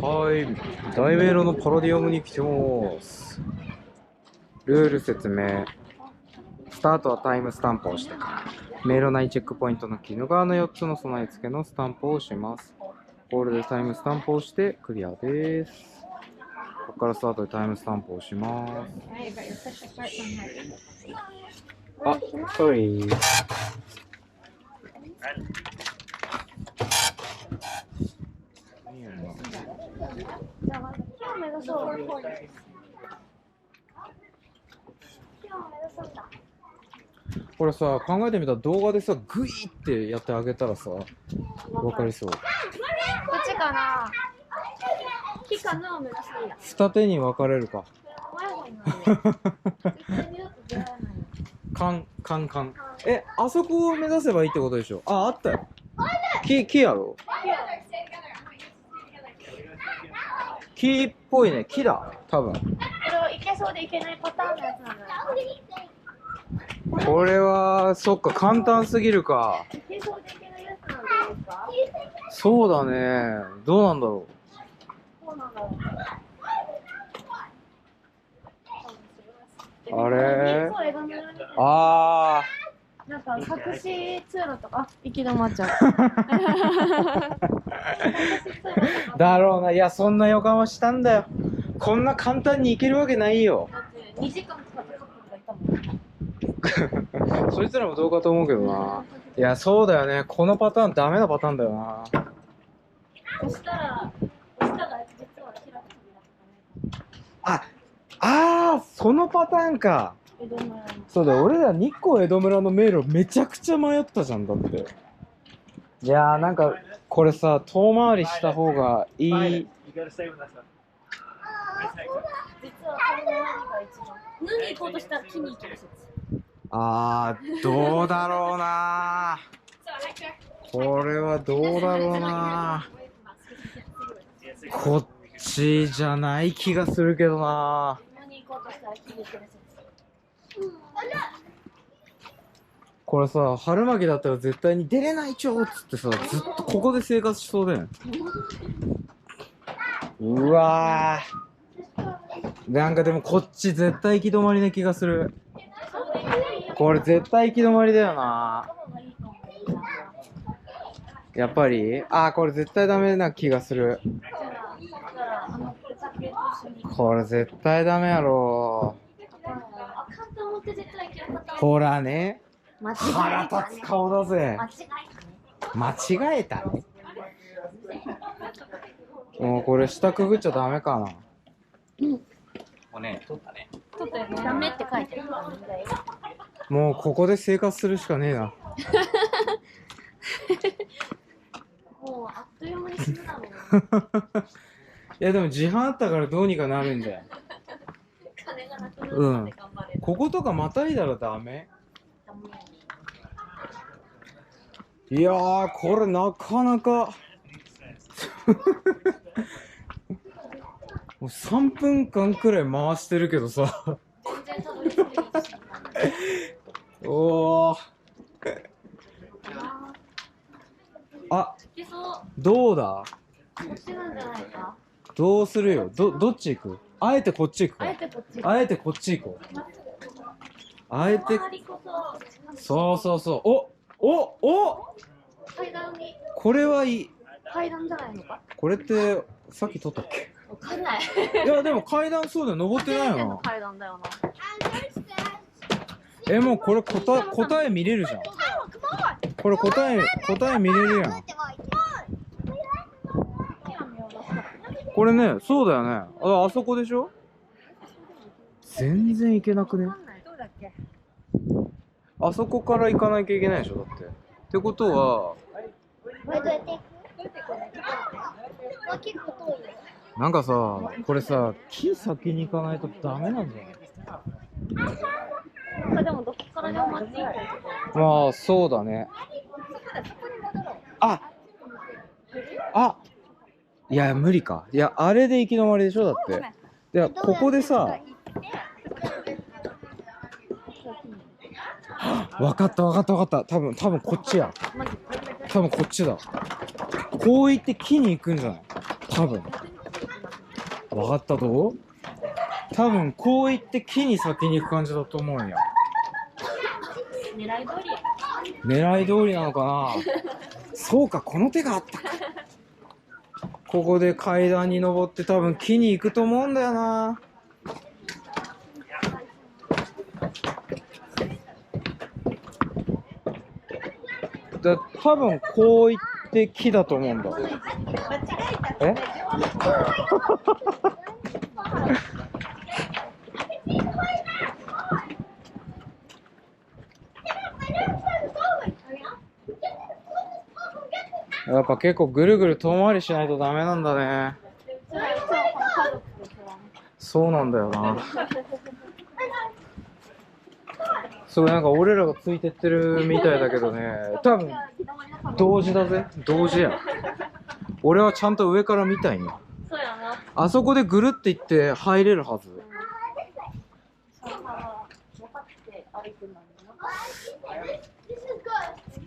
はい、大迷路のパラディアムに来てます。ルール説明。スタートはタイムスタンプをしてから、迷路内チェックポイントの鬼怒川の4つの備え付けのスタンプを押します。ゴールでタイムスタンプを押してクリアです。ここからスタートでタイムスタンプを押します。あ、ソリー。これさ、考えてみたら動画でさ、グイってやってあげたらさ、わかりそう。こっちかな。木かなを目指していた。二手に分かれるか。カン。あそこを目指せばいいってことでしょ。あったよ。木やろ。木っぽいね。木だ。多分。これをいけそうでいけないパターンのやつなんだよ。これは、そっか、簡単すぎるか。いけそうでいけないやつなんですか？そうだね。どうなんだろそうなんだろう。あれそう、枝のようにあなんか隠し通路とか行き止まっちゃう。ー。だろうな。いや、そんな予感はしたんだよ。こんな簡単にいけるわけないよ。だって2時間使ったカップルがいたもん。そいつらもどうかと思うけどな。いや、そうだよね。このパターンダメなパターンだよな。押したが実は開く扉とかそのパターンか。江戸村の。そうだよ、俺ら日光江戸村の迷路めちゃくちゃ迷ったじゃん、だって。いやー、なんか、これさ、遠回りした方がいい。実はこの何が一番。何に行こうとしたら木に行ける説。どうだろうな。これはどうだろうな。こっちじゃない気がするけどな。何行こうとしたら木に行ける説。これさ、春巻きだったら絶対に出れないちょっつってさ、ずっとここで生活しそうだよね。うわー。なんかでもこっち絶対行き止まりな気がする。これ絶対行き止まりだよな。やっぱりこれ絶対ダメな気がする。これ絶対ダメやろ。ほらね。腹立つ顔だぜ。間違えたね。もうこれ下くぐっちゃダメかな。もうね、取ったね。取ったよね。ダメって書いてる。もうここで生活するしかねえな。もうあっという間に死ぬだろうな。いやでも自販あったからどうにかなるんだよ。金がなくなるまで頑張れる。こことかまたいだらダメ？いやー、これなかなかもう3分間くらい回してるけどさ。全然たどり着けないし。おー。いけそう。どうだ？こっちなんじゃないか。どうするよ。どっち行く？あえてこっち行くか。あえてこっち。あえてこっち行こう。あえて。周りこそう。お階段に。これはいい。階段じゃないのか。これってさっき撮ったっけ？わかんない。いやでも階段そうだよ。登ってないよな。階段だよな。もうこれ答え見れるじゃん。これ答え見れるやん。これね、そうだよね。あそこでしょ？全然行けなくね？どうだっけ。あそこから行かなきゃいけないでしょ、だって。ってことは、なんかさ、これさ、木先に行かないとダメなんじゃない？でもどっからでも待っていい。まあ、そうだね。いや、無理か。いや、あれで行き止まりでしょ、だって。いや、ここでさ、わかった。多分こっちや。多分こっちだ。こう行って木に行くんじゃない？多分。わかったぞ。多分こう行って木に先に行く感じだと思うんや。狙い通りや。狙い通りなのかな。そうか、この手があったか。ここで階段に登って多分木に行くと思うんだよな。多分こう行って木だと思うんだ。えやっぱ結構ぐるぐる遠回りしないとダメなんだね。そうなんだよな。そうなんか俺らがついてってるみたいだけどね、多分同時だぜ。同時や。俺はちゃんと上から見たいんや。そうやな。あそこでぐるって行って入れるはず。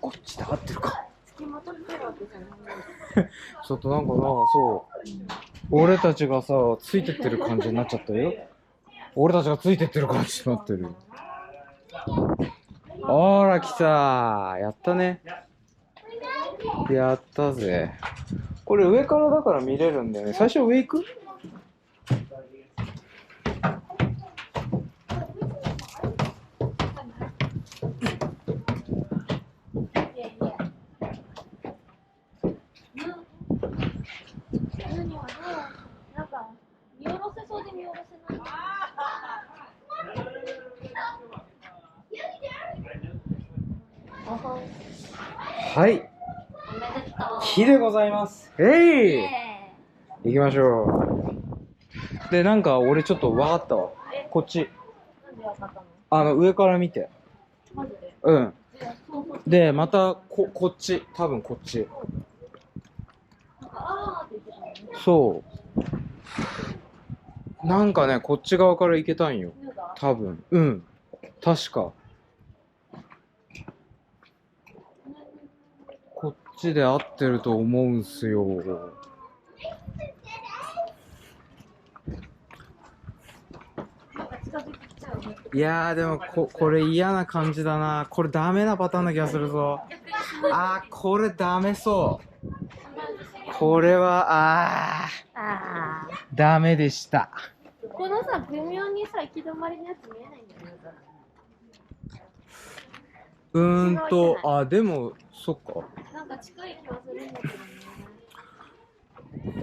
こっちで合ってるか。ちょっとなんかな、そう俺たちがさついてってる感じになっちゃったよ。俺たちがついてってる感じになってる。あら来た、やったね。やったぜ。これ上からだから見れるんだよね。最初上行く？なんか見下ろせそうで見下ろせない。はい。木でございます。えい、行きましょう。で、なんか俺ちょっと分かったわ。こっち。上から見て。うん。で、またこっち。多分こっち。そう。なんかね、こっち側から行けたんよ。多分。うん。確か。こっちで合ってると思うんすよ。いやーでもこれ嫌な感じだな。これダメなパターンな気がするぞ。これダメそう。これはダメでした。このさ、微妙にさ、行き止まりのやつ見えないんだよね。でもそっか。なんか近い気はするんだけど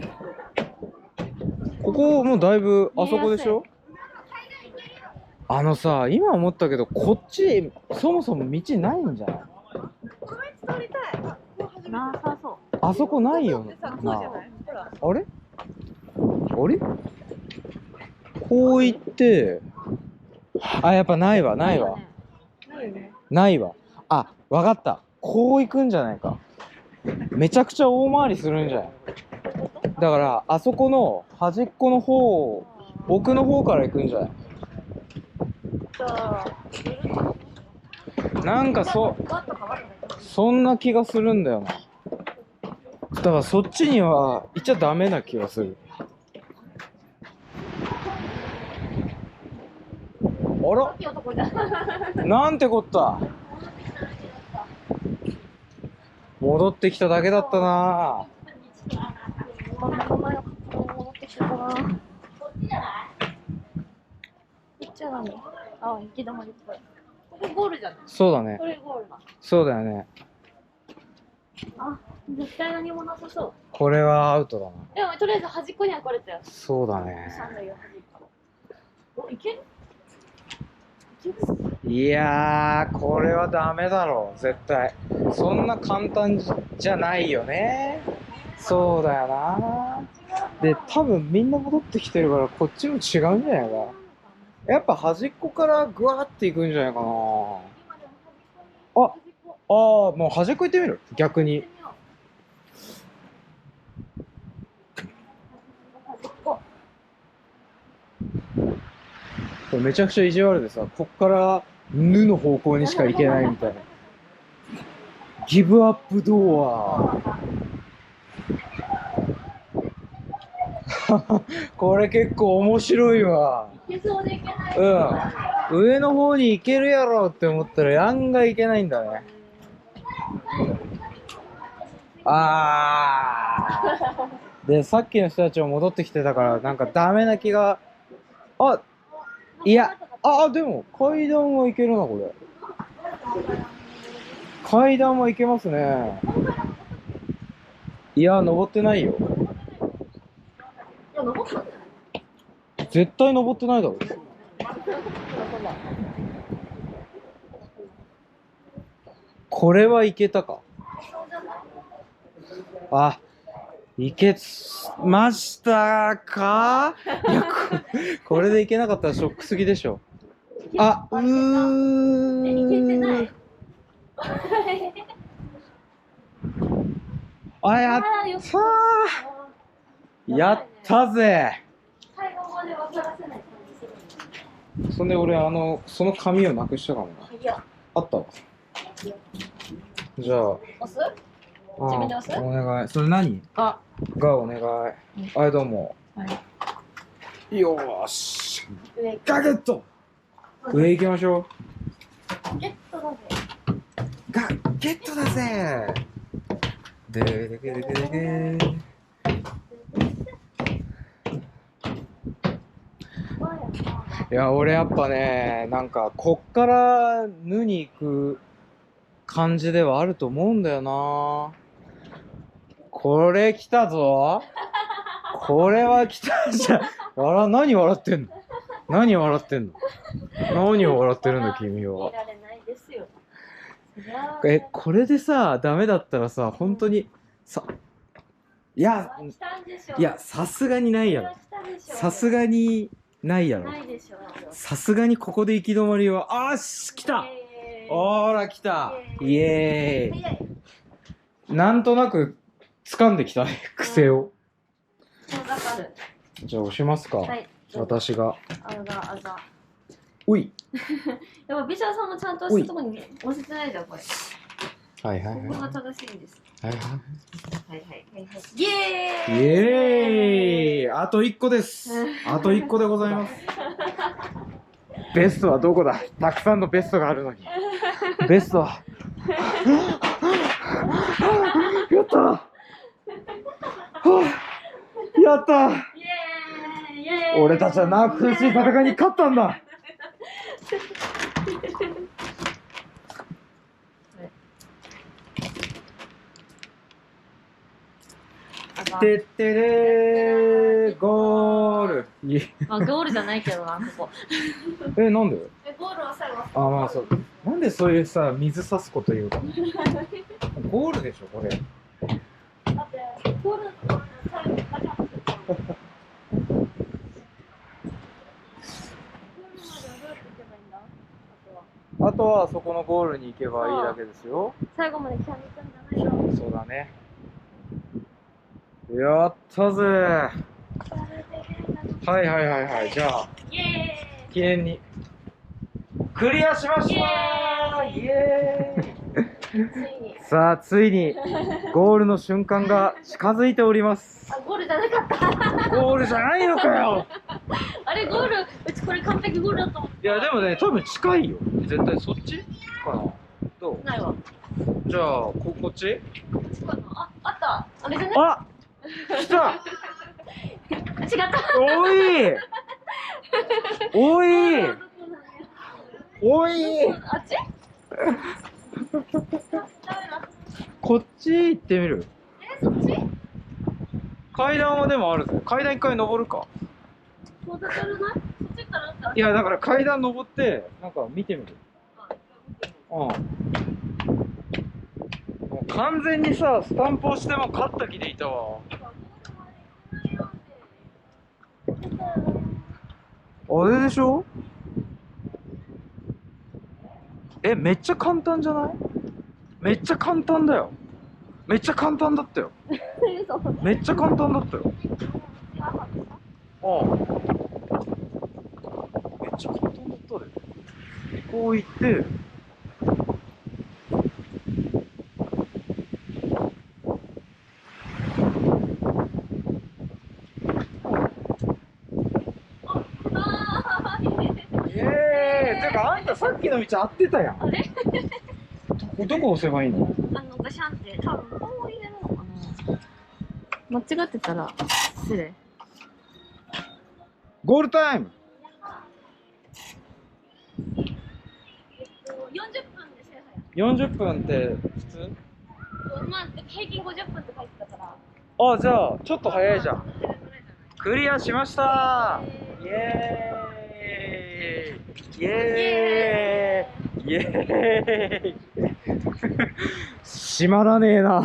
ね。ここもうだいぶあそこでしょ。さ、今思ったけどこっちそもそも道ないんじゃない？なさそう。あそこないよな。あれこう行ってやっぱないわ。ないわ。わかった。こう行くんじゃないか。めちゃくちゃ大回りするんじゃない？だからあそこの端っこの方、奥の方から行くんじゃない？なんかそんな気がするんだよな。だからそっちには行っちゃダメな気がする。あら？なんてこった。戻ってきただけだったな。戻ってきたかな。こっちは何？行き止まりっぽい。ここゴールじゃない？そうだね。これゴールだ。そうだよね。絶対何もなさそう。これはアウトだな。でもとりあえず端っこには来れたよ。そうだね。いける？いやー、これはダメだろう、絶対。そんな簡単じゃないよね。そうだよな。で、多分みんな戻ってきてるからこっちも違うんじゃないか。やっぱ端っこからグワーっていくんじゃないかな。もう端っこ行ってみる？逆に。めちゃくちゃ意地悪でさ、こっからぬの方向にしか行けないみたいな。ギブアップドア。これ結構面白いわ。いけそうでいけない。うん。上の方に行けるやろって思ったら案外行けないんだね。で、さっきの人たちも戻ってきてたから、なんかダメな気が。あ、いや、でも階段はいけるな、これ。階段はいけますね。いや、登ってないよ。いや、登ったんじゃない？絶対登ってないだろ。これはいけたか。あ、いけましたか。いや、これでいけなかったらショックすぎでしょ。あ、いけてない。あ、やったー。やったぜ。最後まで分からせない感じする。そんで俺その紙をなくしたかもな。いや、あったわ。じゃあ、押す？自分で押す？お願い。それ何？あ、がお願い。はい、どうも。はい。よーし。上。ガゲット。上行きましょゲットだぜ。う。ゲットだぜ。でででででで。いや、俺やっぱね、なんかこっからぬに行く感じではあると思うんだよな。これ来たぞ。これは来たじゃん。何笑ってんの？何笑ってんの？何を笑ってるんだ君は。見られないですよ。これでさ、ダメだったらさ、本当にいや、さすがにないやろ。さすがにないやろ。さすがにここで行き止まりは、来た。ほら来た。イエーイ。なんとなく掴んできたね、癖を。じゃあ押しますか。私が。おい。でもビジョンさんもちゃんとしたところに押せてないじゃん、これ。はいはいはい。ここが正しいんです。はいはい。イエーイ。イエーイ。あと1個です。あと1個でございます。ベストはどこだ？たくさんのベストがあるのに。ベストは。やった。やった。俺たちは苦しい戦いに勝ったんだ。てってれー、ゴール。ゴールじゃないけどな、ここ。なんで？ゴールは最後。まあそう。なんでそういうさ、水差すこと言うか。ゴールでしょ、これ。だってゴールのところで最後にガチャンって。あとはそこのゴールに行けばいいだけですよ。最後までキャンディーくんじゃないよ。そうだね。やったぜ。はい。じゃあ、記念に。クリアしましたー。イエーイ。さあ、ついにゴールの瞬間が近づいております。ゴールじゃなかった。ゴールじゃないのかよ。あれ、ゴール、うちこれ完璧ゴールだと思って。いや、でもね、多分近いよ。絶対そっちかな。どう？ないわ。じゃあ、こっち？こっちかな。あった。あれじゃね？来た。違った。おい。あっち？こっち行ってみる？そっち？階段はでもあるぜ。階段一回登るか。そうだからない？そっちからなんか。いや、だから階段登ってなんか見てみる。もう完全にさ、スタンプをしても勝った気でいたわ。あれでしょ？めっちゃ簡単じゃない？めっちゃ簡単だよ。めっちゃ簡単だったよ。めっちゃ簡単だったよ。めっちゃ簡単だったで。こう行って、かあんたさっきの道合ってたやん。あれどこ押せばいいの？ガシャンって多分こう入れるのかな。間違ってたら失礼。ゴールタイム。40分で制覇や。40分って普通？まあ平均50分って書いてたから。あ、じゃあちょっと早いじゃん。クリアしましたー。イエーイイエーイイエーイ閉まらねえな。